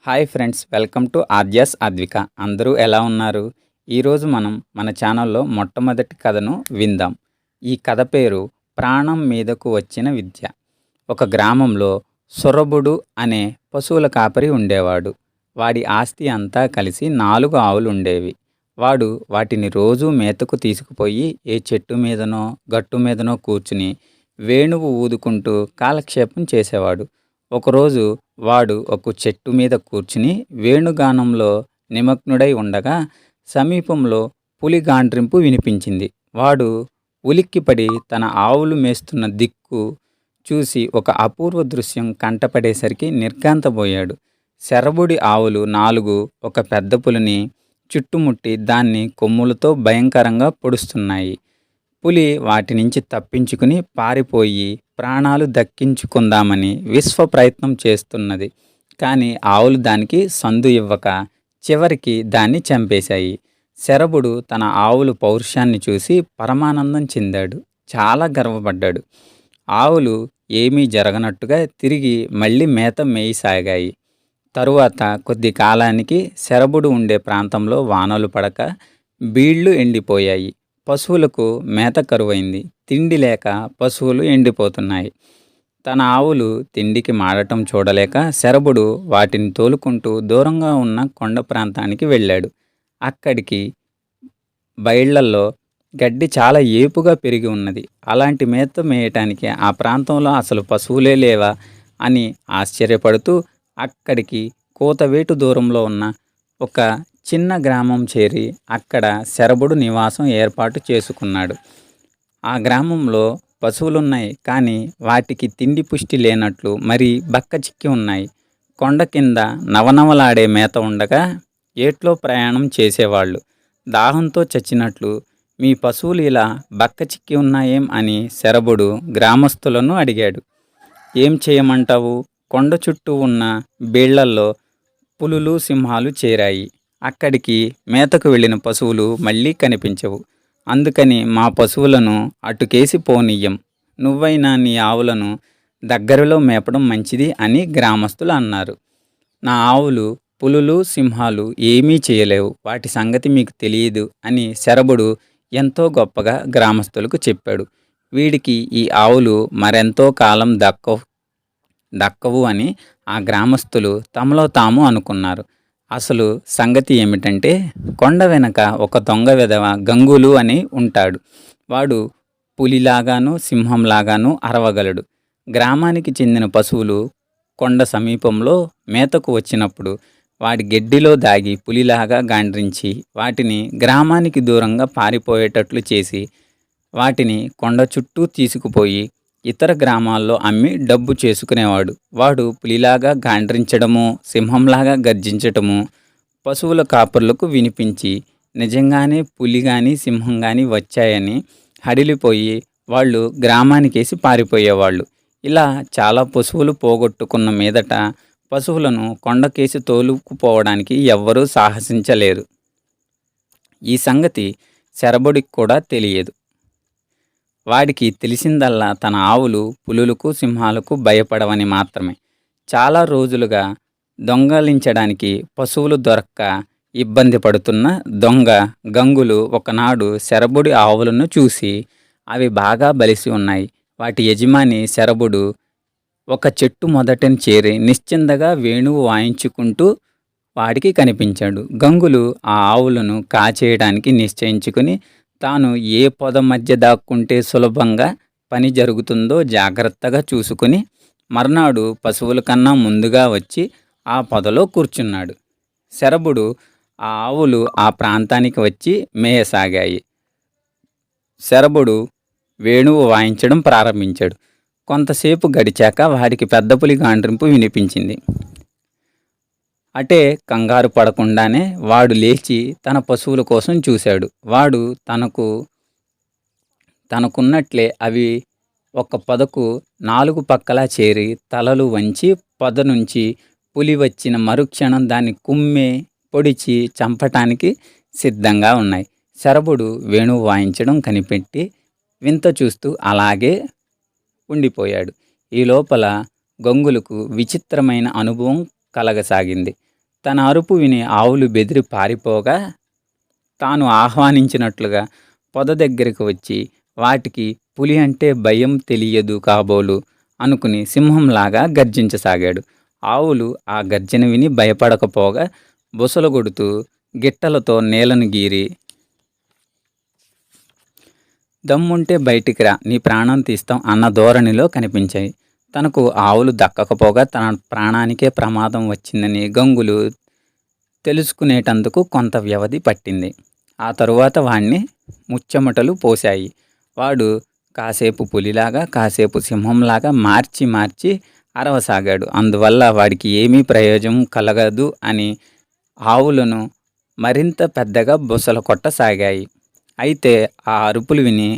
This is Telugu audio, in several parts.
Hi friends, welcome to Aadya's Advika. అందరూ ఎలా ఉన్నారు? ఈరోజు మనం మన ఛానల్లో మొట్టమొదటి కథను విందాం. ఈ కథ పేరు ప్రాణం మీదకు వచ్చిన విద్య. ఒక గ్రామంలో సొరబుడు అనే పశువుల కాపరి ఉండేవాడు. వాడి ఆస్తి అంతా కలిసి 4 ఆవులు ఉండేవి. వాడు వాటిని రోజూ మేతకు తీసుకుపోయి ఏ చెట్టు మీదనో గట్టు మీదనో కూర్చుని వేణువు ఊదుకుంటూ కాలక్షేపం చేసేవాడు. ఒకరోజు వాడు ఒక చెట్టు మీద కూర్చుని వేణుగానంలో నిమగ్నుడై ఉండగా సమీపంలో పులి గాండ్రింపు వినిపించింది. వాడు ఉలిక్కిపడి తన ఆవులు మేస్తున్న దిక్కు చూసి ఒక అపూర్వ దృశ్యం కంటపడేసరికి నిర్ఘాంతపోయాడు. శరభుడి ఆవులు 4 ఒక పెద్ద పులిని చుట్టుముట్టి దాన్ని కొమ్ములతో భయంకరంగా పొడుస్తున్నాయి. పులి వాటి నుంచి తప్పించుకుని పారిపోయి ప్రాణాలు దక్కించుకుందామని విశ్వ ప్రయత్నం చేస్తున్నది. కానీ ఆవులు దానికి సందు ఇవ్వక చివరికి దాన్ని చంపేశాయి. శరభుడు తన ఆవులు పౌరుషాన్ని చూసి పరమానందం చెందాడు. చాలా గర్వపడ్డాడు. ఆవులు ఏమీ జరగనట్టుగా తిరిగి మళ్ళీ మేత మేయసాగాయి. తరువాత కొద్ది కాలానికి శరభుడు ఉండే ప్రాంతంలో వానలు పడక బీళ్లు ఎండిపోయాయి. పశువులకు మేత కరువైంది. తిండి లేక పశువులు ఎండిపోతున్నాయి. తన ఆవులు తిండికి మాడటం చూడలేక శరభుడు వాటిని తోలుకుంటూ దూరంగా ఉన్న కొండ ప్రాంతానికి వెళ్ళాడు. అక్కడికి బయళ్లల్లో గడ్డి చాలా ఏపుగా పెరిగి ఉన్నది. అలాంటి మేత మేయటానికి ఆ ప్రాంతంలో అసలు పశువులే లేవా అని ఆశ్చర్యపడుతూ అక్కడికి కూతవేటు దూరంలో ఉన్న ఒక చిన్న గ్రామం చేరి అక్కడ శరభుడు నివాసం ఏర్పాటు చేసుకున్నాడు. ఆ గ్రామంలో పశువులున్నాయి, కానీ వాటికి తిండి పుష్టి లేనట్లు మరీ బక్కచిక్కి ఉన్నాయి. కొండ కింద నవనవలాడే మేత ఉండగా ఏట్లో ప్రయాణం చేసేవాళ్ళు దాహంతో చచ్చినట్లు మీ పశువులు ఇలా బక్కచిక్కి ఉన్నాయేం అని శరభుడు గ్రామస్తులను అడిగాడు. ఏం చేయమంటావు? కొండ చుట్టూ ఉన్న బీళ్లల్లో పులులు సింహాలు చేరాయి. అక్కడికి మేతకు వెళ్ళిన పశువులు మళ్ళీ కనిపించవు. అందుకని మా పశువులను అటుకేసి పోనీయం. నువ్వైనా నీ ఆవులను దగ్గరలో మేపడం మంచిది అని గ్రామస్తులు అన్నారు. నా ఆవులు పులులు సింహాలు ఏమీ చేయలేవు, వాటి సంగతి మీకు తెలియదు అని శరభుడు ఎంతో గొప్పగా గ్రామస్తులకు చెప్పాడు. వీడికి ఈ ఆవులు మరెంతో కాలం దక్కవు అని ఆ గ్రామస్తులు తమలో తాము అనుకున్నారు. అసలు సంగతి ఏమిటంటే, కొండ వెనక ఒక దొంగ వెధవ గంగులు అని ఉంటాడు. వాడు పులిలాగాను సింహంలాగాను అరవగలడు. గ్రామానికి చెందిన పశువులు కొండ సమీపంలో మేతకు వచ్చినప్పుడు వాడి గెడ్డిలో దాగి పులిలాగా గాండ్రించి వాటిని గ్రామానికి దూరంగా పారిపోయేటట్లు చేసి వాటిని కొండ చుట్టూ తీసుకుపోయి ఇతర గ్రామాల్లో అమ్మి డబ్బు చేసుకునేవాడు. వాడు పులిలాగా గాండ్రించడము, సింహంలాగా గర్జించటము పశువుల కాపరులకు వినిపించి నిజంగానే పులి కానీ సింహం కానీ వచ్చాయని హడిలిపోయి వాళ్ళు గ్రామానికేసి పారిపోయేవాళ్ళు. ఇలా చాలా పశువులు పోగొట్టుకున్న మీదట పశువులను కొండకేసి తోలుకుపోవడానికి ఎవ్వరూ సాహసించలేరు. ఈ సంగతి శరభుడికి కూడా తెలియదు. వాడికి తెలిసిందల్లా తన ఆవులు పులులకు సింహాలకు భయపడవని మాత్రమే. చాలా రోజులుగా దొంగలించడానికి పశువులు దొరక్క ఇబ్బంది పడుతున్న దొంగ గంగులు ఒకనాడు శరభుడి ఆవులను చూసి అవి బాగా బలిసి ఉన్నాయి. వాటి యజమాని శరభుడు ఒక చెట్టు మొదటని చేరి నిశ్చింతగా వేణువు వాయించుకుంటూ వాడికి కనిపించాడు. గంగులు ఆ ఆవులను కాచేయడానికి నిశ్చయించుకుని తాను ఏ పొద మధ్య దాక్కుంటే సులభంగా పని జరుగుతుందో జాగ్రత్తగా చూసుకుని మర్నాడు పశువుల కన్నా ముందుగా వచ్చి ఆ పొదలో కూర్చున్నాడు. శరభుడు ఆ ఆవులు ఆ ప్రాంతానికి వచ్చి మేయసాగాయి. శరభుడు వేణువు వాయించడం ప్రారంభించాడు. కొంతసేపు గడిచాక వాడికి పెద్ద పులి గాండ్రింపు వినిపించింది. అటే కంగారు పడకుండానే వాడు లేచి తన పశువుల కోసం చూశాడు. వాడు తనకున్నట్లే అవి ఒక పొదకు 4 పక్కలా చేరి తలలు వంచి పొద నుంచి పులి వచ్చిన మరుక్షణం దాన్ని పొడిచి చంపటానికి సిద్ధంగా ఉన్నాయి. శరభుడు వేణువు వాయించడం కనిపెట్టి వింత చూస్తూ అలాగే ఉండిపోయాడు. ఈ లోపల గంగులకు విచిత్రమైన అనుభవం కలగసాగింది. తన అరుపు విని ఆవులు బెదిరి పారిపోగా తాను ఆహ్వానించినట్లుగా పొద దగ్గరికి వచ్చి వాటికి పులి అంటే భయం తెలియదు కాబోలు అనుకుని సింహంలాగా గర్జించసాగాడు. ఆవులు ఆ గర్జన విని భయపడకపోగా బుసలుగొడుతూ గిట్టలతో నేలను గీరి, దమ్ముంటే బయటికి రా, నీ ప్రాణం తీస్తాం అన్న ధోరణిలో కనిపించాయి. తనకు ఆవులు దక్కకపోగా తన ప్రాణానికే ప్రమాదం వచ్చిందని గంగులు తెలుసుకునేటందుకు కొంత వ్యవధి పట్టింది. ఆ తరువాత వాణ్ణి ముచ్చెమటలు పోశాయి. వాడు కాసేపు పులిలాగా కాసేపు సింహంలాగా మార్చి మార్చి అరవసాగాడు. అందువల్ల వాడికి ఏమీ ప్రయోజనం కలగదు అని ఆవులను మరింత పెద్దగా బుసలు కొట్టసాగాయి. అయితే ఆ అరుపులు విని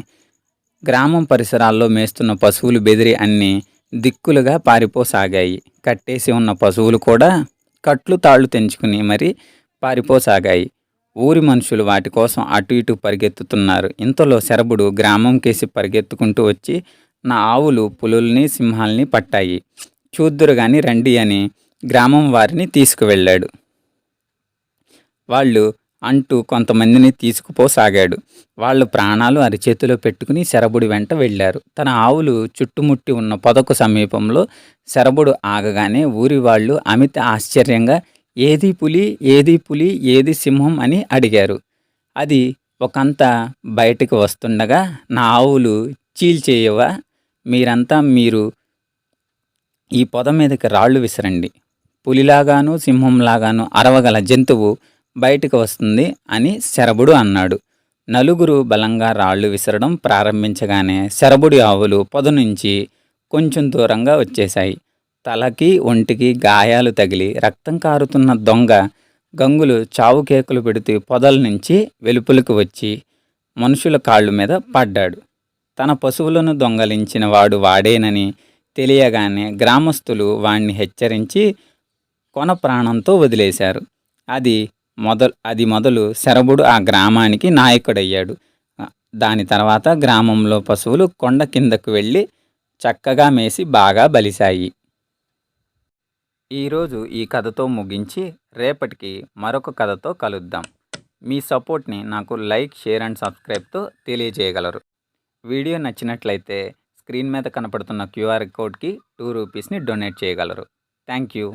గ్రామం పరిసరాల్లో మేస్తున్న పశువులు బెదిరి అన్ని దిక్కులుగా పారిపోసాగాయి. కట్టేసి ఉన్న పశువులు కూడా కట్లు తాళ్ళు తెంచుకుని మరీ పారిపోసాగాయి. ఊరి మనుషులు వాటి కోసం అటు ఇటు పరిగెత్తుతున్నారు. ఇంతలో శరభుడు గ్రామం కేసి పరిగెత్తుకుంటూ వచ్చి, నా ఆవులు పులుల్ని సింహాల్ని పట్టాయి, చూద్దురు గాని రండి అని గ్రామం వారిని తీసుకువెళ్ళాడు. వాళ్ళు అంటూ కొంతమందిని తీసుకుపోసాగాడు. వాళ్ళు ప్రాణాలు అరిచేతిలో పెట్టుకుని శరభుడి వెంట వెళ్ళారు. తన ఆవులు చుట్టుముట్టి ఉన్న పొదకు సమీపంలో శరభుడు ఆగగానే ఊరి వాళ్ళు అమిత ఆశ్చర్యంగా ఏది పులి, ఏది పులి, ఏది సింహం అని అడిగారు. అది ఒకంత బయటికి వస్తుండగా, నా ఆవులు చీల్చేయవా, మీరు ఈ పొద మీదకి రాళ్ళు విసరండి, పులిలాగాను సింహంలాగాను అరవగల జంతువు బయటకు వస్తుంది అని శరభుడు అన్నాడు. నలుగురు బలంగా రాళ్ళు విసరడం ప్రారంభించగానే శరభుడి ఆవులు పొద నుంచి కొంచెం దూరంగా వచ్చేశాయి. తలకి ఒంటికి గాయాలు తగిలి రక్తం కారుతున్న దొంగ గంగులు చావు కేకలు పెడుతూ పొదల నుంచి వెలుపలకు వచ్చి మనుషుల కాళ్ళు మీద పడ్డాడు. తన పశువులను దొంగలించిన వాడు వాడేనని తెలియగానే గ్రామస్తులు వాణ్ణి హెచ్చరించి కొన ప్రాణంతో వదిలేశారు. అది మొదలు శరభుడు ఆ గ్రామానికి నాయకుడయ్యాడు. దాని తర్వాత గ్రామంలో పశువులు కొండ కిందకు వెళ్ళి చక్కగా మేసి బాగా బలిశాయి. ఈరోజు ఈ కథతో ముగించి రేపటికి మరొక కథతో కలుద్దాం. మీ సపోర్ట్ని నాకు లైక్, షేర్ అండ్ సబ్స్క్రైబ్తో తెలియజేయగలరు. వీడియో నచ్చినట్లయితే స్క్రీన్ మీద కనపడుతున్న QR కోడ్కి 2 రూపీస్ని డొనేట్ చేయగలరు. Thank you.